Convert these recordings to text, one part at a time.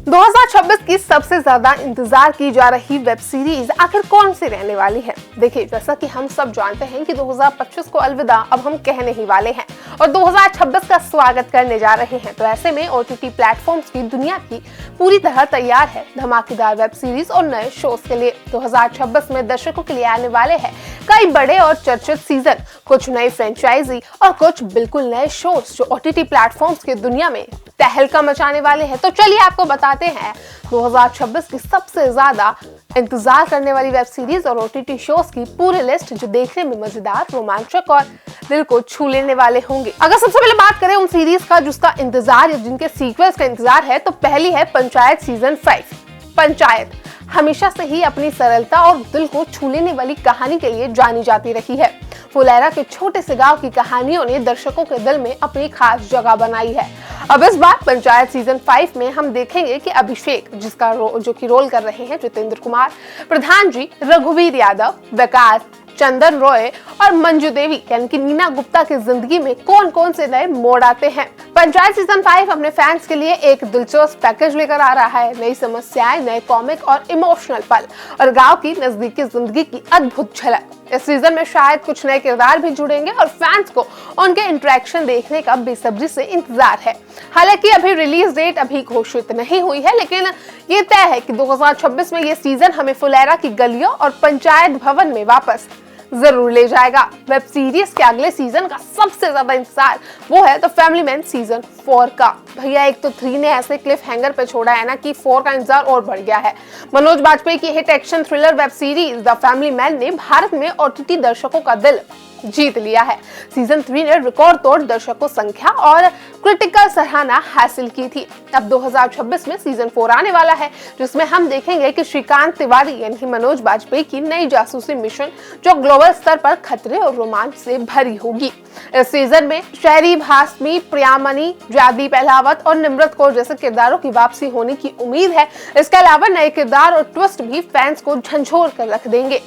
2026 की सबसे ज्यादा इंतजार की जा रही वेब सीरीज आखिर कौन सी रहने वाली है? देखिए, जैसा कि हम सब जानते हैं कि 2025 को अलविदा अब हम कहने ही वाले हैं और 2026 का स्वागत करने जा रहे हैं। तो ऐसे में ओटीटी प्लेटफॉर्म्स की दुनिया की पूरी तरह तैयार है धमाकेदार वेब सीरीज और नए शोज के लिए। 2026 में दर्शकों के लिए आने वाले हैं कई बड़े और चर्चित सीजन, कुछ नई फ्रेंचाइजी और कुछ बिल्कुल नए शोज जो ओटीटी प्लेटफॉर्म्स की दुनिया में तहलका मचाने वाले हैं। तो चलिए आपको बताते हैं 2026 की सबसे ज्यादा इंतजार करने वाली वेब सीरीज और ओटीटी शोज की पूरी लिस्ट, जो देखने में मजेदार, रोमांचक और दिल को छू लेने वाले होंगे। अगर सबसे पहले बात करें उन सीरीज का जिसका इंतजार या जिनके सीक्वल्स का इंतजार है, तो पहली है पंचायत सीजन 5। पंचायत हमेशा से ही अपनी सरलता और दिल को छू लेने वाली कहानी के लिए जानी जाती रही है। फुलेरा के छोटे से गांव की कहानियों ने दर्शकों के दिल में अपनी खास जगह बनाई है। अब इस बार पंचायत सीजन 5 में हम देखेंगे कि अभिषेक, जो कि रोल कर रहे हैं जितेंद्र कुमार, प्रधान जी, रघुवीर यादव, विकास, चंदन रॉय और मंजू देवी यानी कि नीना गुप्ता की जिंदगी में कौन कौन से नए मोड़ आते हैं। पंचायत सीजन 5 अपने फैंस के लिए एक दिलचस्प पैकेज लेकर आ रहा है। नई समस्याएं, नए कॉमिक और इमोशनल पल और गांव की नजदीकी जिंदगी की अद्भुत झलक। इस सीजन में शायद कुछ नए किरदार भी जुड़ेंगे और फैंस को उनके इंटरेक्शन देखने का बेसब्री से इंतजार है। हालांकि अभी रिलीज डेट अभी घोषित नहीं हुई है, लेकिन ये तय है कि 2026 में ये सीजन हमें फुलेरा की गलियों और पंचायत भवन में वापस जरूर ले जाएगा। वेब सीरीज के अगले सीजन का सबसे ज्यादा इंतजार वो है द फैमिली मैन सीजन 4 का। भैया, एक तो 3 ने ऐसे क्लिफ हैंगर पे छोड़ा है ना कि 4 का इंतजार और बढ़ गया है। मनोज बाजपेयी की hit action thriller web series the family man ने भारत में ओटीटी दर्शकों का दिल जीत लिया है। सीजन 3 ने रिकॉर्ड तोड़ दर्शकों संख्या और क्रिटिकल सराहना हासिल की थी। अब 2026 में सीजन 4 आने वाला है, जिसमें हम देखेंगे कि श्रीकांत तिवारी यानी कि मनोज बाजपेयी की नई जासूसी मिशन, जो ग्लोबल स्तर पर खतरे और रोमांच से भरी होगी। इस सीजन में शहरी भास्मी, प्रियामणि, जादी पहलावत और निमृत कौर जैसे किरदारों की वापसी होने की उम्मीद है। इसके अलावा नए किरदार और ट्विस्ट भी फैंस को झंझोर कर रख देंगे।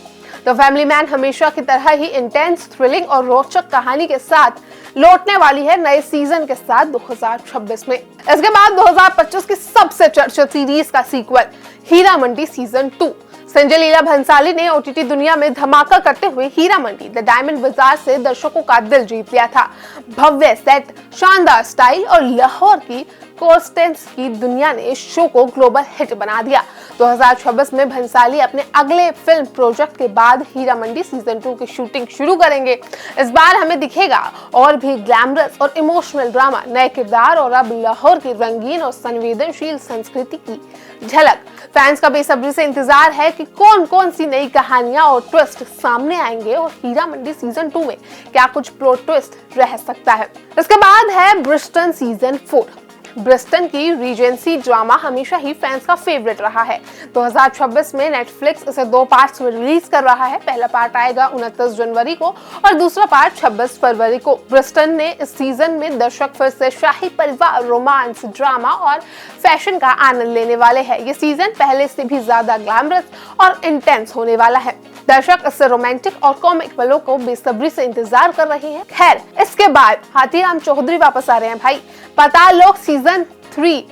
द फैमिली मैन हमेशा की तरह ही इंटेंस, थ्रिलिंग और रोचक कहानी के साथ लौटने वाली है नए सीजन के साथ 2026 में। इसके बाद 2025 की सबसे चर्चित सीरीज का सीक्वल हीरा मंडी सीजन 2। संजय लीला भंसाली ने ओटीटी दुनिया में धमाका करते हुए हीरा मंडी द डायमंड बाजार से दर्शकों का दिल जीत लिया था। भव्य सेट, शानदार स्टाइल और लाहौर की कोस्टेंस की दुनिया ने इस शो को ग्लोबल हिट बना दिया। 2026 में भंसाली अपने अगले फिल्म प्रोजेक्ट के बाद हीरा मंडी सीजन 2 की शूटिंग शुरू करेंगे। इस बार हमें दिखेगा और भी ग्लैमरस और इमोशनल ड्रामा, नए किरदार और अब लाहौर की रंगीन और संवेदनशील संस्कृति की झलक। फैंस का बेसब्री से इंतजार है कि कौन कौन सी नई कहानियां और ट्विस्ट सामने आएंगे और हीरा मंडी सीजन 2 में क्या कुछ प्लॉट ट्विस्ट रह सकता है। इसके बाद है ब्रिस्टन सीजन 4। ब्रिस्टन की रीजेंसी ड्रामा हमेशा ही फैंस का फेवरेट रहा है। 2026 में नेटफ्लिक्स इसे 2 पार्ट्स में रिलीज कर रहा है। पहला पार्ट आएगा 29 जनवरी को और दूसरा पार्ट 26 फरवरी को। ब्रिस्टन ने इस सीजन में दर्शक फिर से शाही परिवार, रोमांस, ड्रामा और फैशन का आनंद लेने वाले हैं। ये सीजन पहले से भी ज्यादा ग्लैमरस और इंटेंस होने वाला है। दर्शक इससे रोमांटिक और कॉमिक पलों को बेसब्री से इंतजार कर रहे हैं। खैर, इसके बाद हाथीराम चौधरी वापस आ रहे हैं भाई। पाताल लोक सीजन 3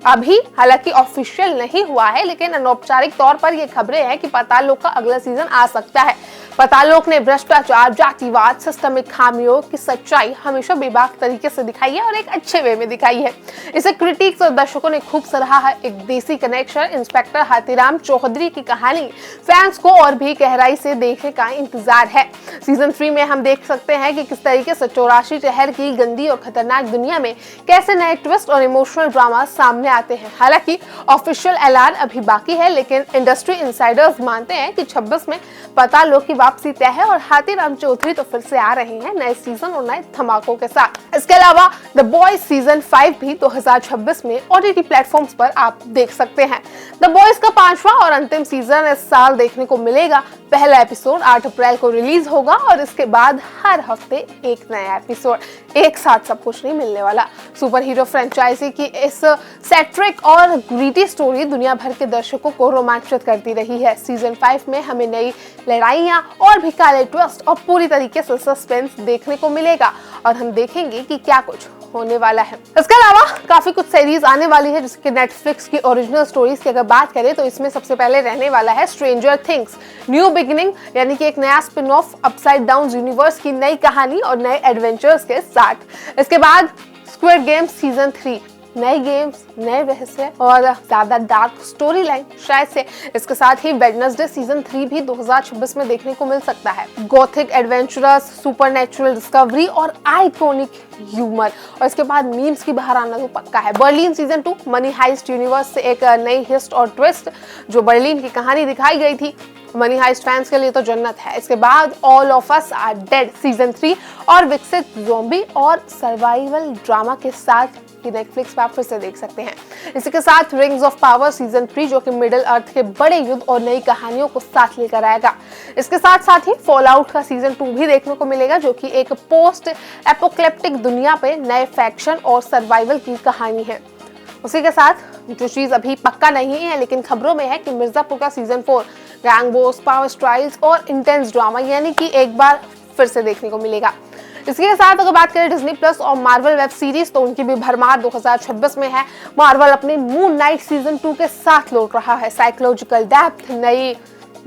अभी हालांकि ऑफिशियल नहीं हुआ है, लेकिन अनौपचारिक तौर पर ये खबरें हैं कि पाताल लोक का अगला सीजन आ सकता है। पाताल लोक ने भ्रष्टाचार, जातिवाद, सिस्टमिक खामियों की सच्चाई हमेशा बेबाक तरीके से दिखाई है और एक अच्छे वे में दिखाई है। इसे क्रिटिक्स और दर्शकों ने खूब सराहा है। एक देसी कनेक्शन, इंस्पेक्टर हाथीराम चौधरी की कहानी फैंस को और भी गहराई से देखने का इंतजार है। सीजन 3 में हम देख सकते हैं कि किस तरीके से 84 शहर की गंदी और खतरनाक दुनिया में कैसे नए ट्विस्ट और इमोशनल ड्रामा सामने आते हैं। हालांकि ऑफिशियल ऐलान अभी बाकी है, लेकिन इंडस्ट्री इनसाइडर्स मानते हैं कि 26 में पाताल लोक की वापसी तय है और हाथीराम चौधरी तो फिर से आ रहे हैं नए सीजन और नए धमाकों के साथ। इसके अलावा द बॉयज सीजन 5 भी 2026 में ओटीटी प्लेटफॉर्म्स पर आप देख सकते हैं। द बॉयज का 5वां और अंतिम सीजन इस साल देखने को मिलेगा। पहला एपिसोड 8 अप्रैल को रिलीज होगा और इसके बाद हर हफ्ते एक नया एपिसोड। एक साथ सब कुछ नहीं मिलने वाला। सुपर हीरो फ्रेंचाइजी की इस सेट्रिक और ग्रीटी स्टोरी दुनिया भर के दर्शकों को रोमांचित करती रही है। सीजन 5 में हमें नई लड़ाइयां और भी काले ट्विस्ट और पूरी तरीके से सस्पेंस देखने को मिलेगा और हम देखेंगे कि क्या कुछ होने वाला है। इसके अलावा काफी कुछ सीरीज आने वाली है, जिसके नेटफ्लिक्स की ओरिजिनल स्टोरीज की अगर बात करें तो इसमें सबसे पहले रहने वाला है स्ट्रेंजर थिंग्स न्यू बिगिनिंग, यानी कि एक नया spin off upside down universe की नई कहानी और नए एडवेंचर्स के साथ। इसके बाद स्क्विड गेम सीजन 3, नए गेम्स, नए रहस्य और ज्यादा डार्क स्टोरी लाइन शायद से। इसके साथ ही वेडनेसडे सीजन 3 भी 2026 में देखने को मिल सकता है। गोथिक एडवेंचरस, सुपरनैचुरल डिस्कवरी और आइकॉनिक ह्यूमर, और इसके बाद मीम्स की बाहर आना तो पक्का है। Berlin season 2 money heist universe से एक नई हिस्ट और ट्विस्ट, जो बर्लिन की कहानी दिखाई गई थी मनी हाइस्ट फैंस के लिए तो जन्नत है। इसके बाद all of us are dead season 3 और विकसित ज़ॉम्बी और सर्वाइवल ड्रामा के साथ नेटफ्लिक्स पर आप फिर से देख सकते हैं। इसी के साथ रिंग्स ऑफ पावर सीजन 3, जो कि मिडिल अर्थ के बड़े युद्ध और नई कहानियों को साथ लेकर आएगा। इसके साथ ही फॉल आउट का सीजन 2 भी देखने को मिलेगा, जो कि एक पोस्ट एपोकलिप्टिक दुनिया पे नए फैक्शन और सर्वाइवल की कहानी है। उसी के साथ जो चीज अभी पक्का नहीं है लेकिन खबरों में है कि मिर्जापुर का सीजन 4 गैंग वॉर्स, पावर स्ट्राइल्स और इंटेंस ड्रामा यानी कि एक बार फिर से देखने को मिलेगा। इसके साथ अगर बात करें डिज्नी प्लस और मार्वल वेब सीरीज, तो उनकी भी भरमार 2026 में है। मार्वल अपने मून नाइट सीजन 2 के साथ लौट रहा है। साइकोलॉजिकल डेप्थ, नई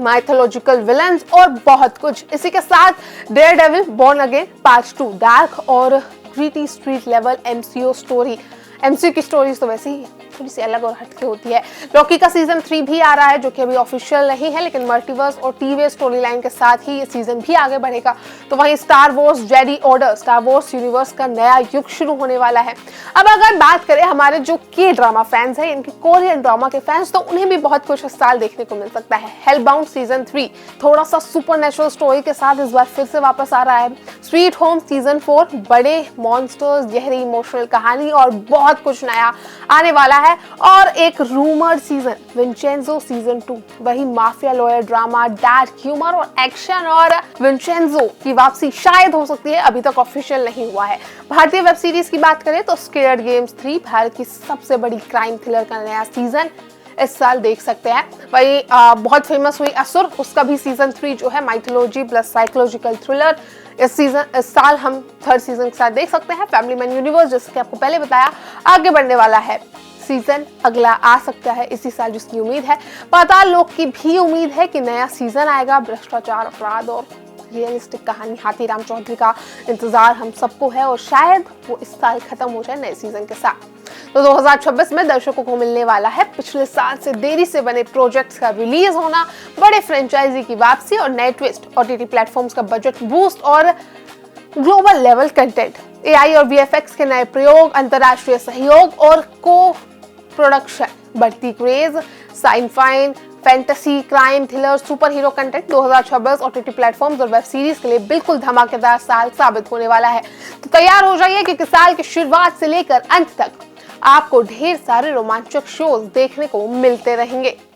माइथोलॉजिकल विलन्स और बहुत कुछ। इसी के साथ Daredevil born again part 2, dark और gritty street level MCU story. MCU की स्टोरीज तो वैसे ही थोड़ी सी अलग और हटके होती है। लॉकी का सीजन 3 भी आ रहा है, जो कि अभी ऑफिशियल नहीं है, लेकिन मल्टीवर्स और टीवी स्टोरी लाइन के साथ ही ये सीजन भी आगे बढ़ेगा। तो वहीं star Wars JD order, star Wars universe का नया युग शुरू होने वाला है। अब अगर बात करें हमारे जो के ड्रामा फैंस हैं, इनके कोरियन ड्रामा के फैंस, तो उन्हें भी बहुत कुछ इस साल देखने को मिल सकता है। हेलबाउंड सीजन 3 थोड़ा सा सुपरनैचुरल स्टोरी के साथ इस बार फिर से वापस आ रहा है। स्वीट होम सीजन 4 बड़े मॉन्स्टर्स, गहरी इमोशनल कहानी और बहुत कुछ नया आने वाला है। और एक रूमर्ड सीजन विंचेंजो सीजन 2, वही mafia lawyer drama, dark humour और एक्शन, और विंचेंजो की वापसी शायद हो सकती है, अभी तक ऑफिशियल नहीं हुआ है। भारतीय वेब सीरीज की बात करें तो स्केयर्ड गेम्स 3 भारत की सबसे बड़ी क्राइम थ्रिलर का नया सीजन इस साल देख सकते हैं। वही बहुत फेमस हुई असुर, उसका भी सीजन 3 जो है माइथोलॉजी प्लस साइकोलॉजिकल थ्रिलर, इस साल हम थर्ड सीजन के साथ देख सकते हैं। फैमिली मैन यूनिवर्स, जैसे कि आपको पहले बताया, आगे बढ़ने वाला है। सीजन अगला आ सकता है इसी साल, जिसकी उम्मीद है। पाताल लोक की भी उम्मीद है कि नया सीजन आएगा। भ्रष्टाचार, अपराध और रियलिस्टिक कहानी हाथीराम चौधरी का इंतजार हम सबको है, और शायद वो इस साल खत्म हो जाए नए सीजन के साथ। तो 2026 में दर्शकों को मिलने वाला है पिछले साल से देरी से बने प्रोजेक्ट्स का रिलीज होना, बड़े फ्रेंचाइजी की वापसी और नए ट्विस्ट, ओटीटी प्लेटफॉर्म्स का बजट बूस्ट और ग्लोबल लेवल कंटेंट, एआई और वीएफएक्स के नए प्रयोग, अंतर्राष्ट्रीय सहयोग और को प्रोडक्शन, बढ़ती craze, science-phi, fantasy, crime, thriller, super hero content. 2026 OTT platforms और वेब सीरीज के लिए बिल्कुल धमाकेदार साल साबित होने वाला है। तो तैयार हो जाइए, क्योंकि साल की शुरुआत से लेकर अंत तक आपको ढेर सारे रोमांचक शोज देखने को मिलते रहेंगे।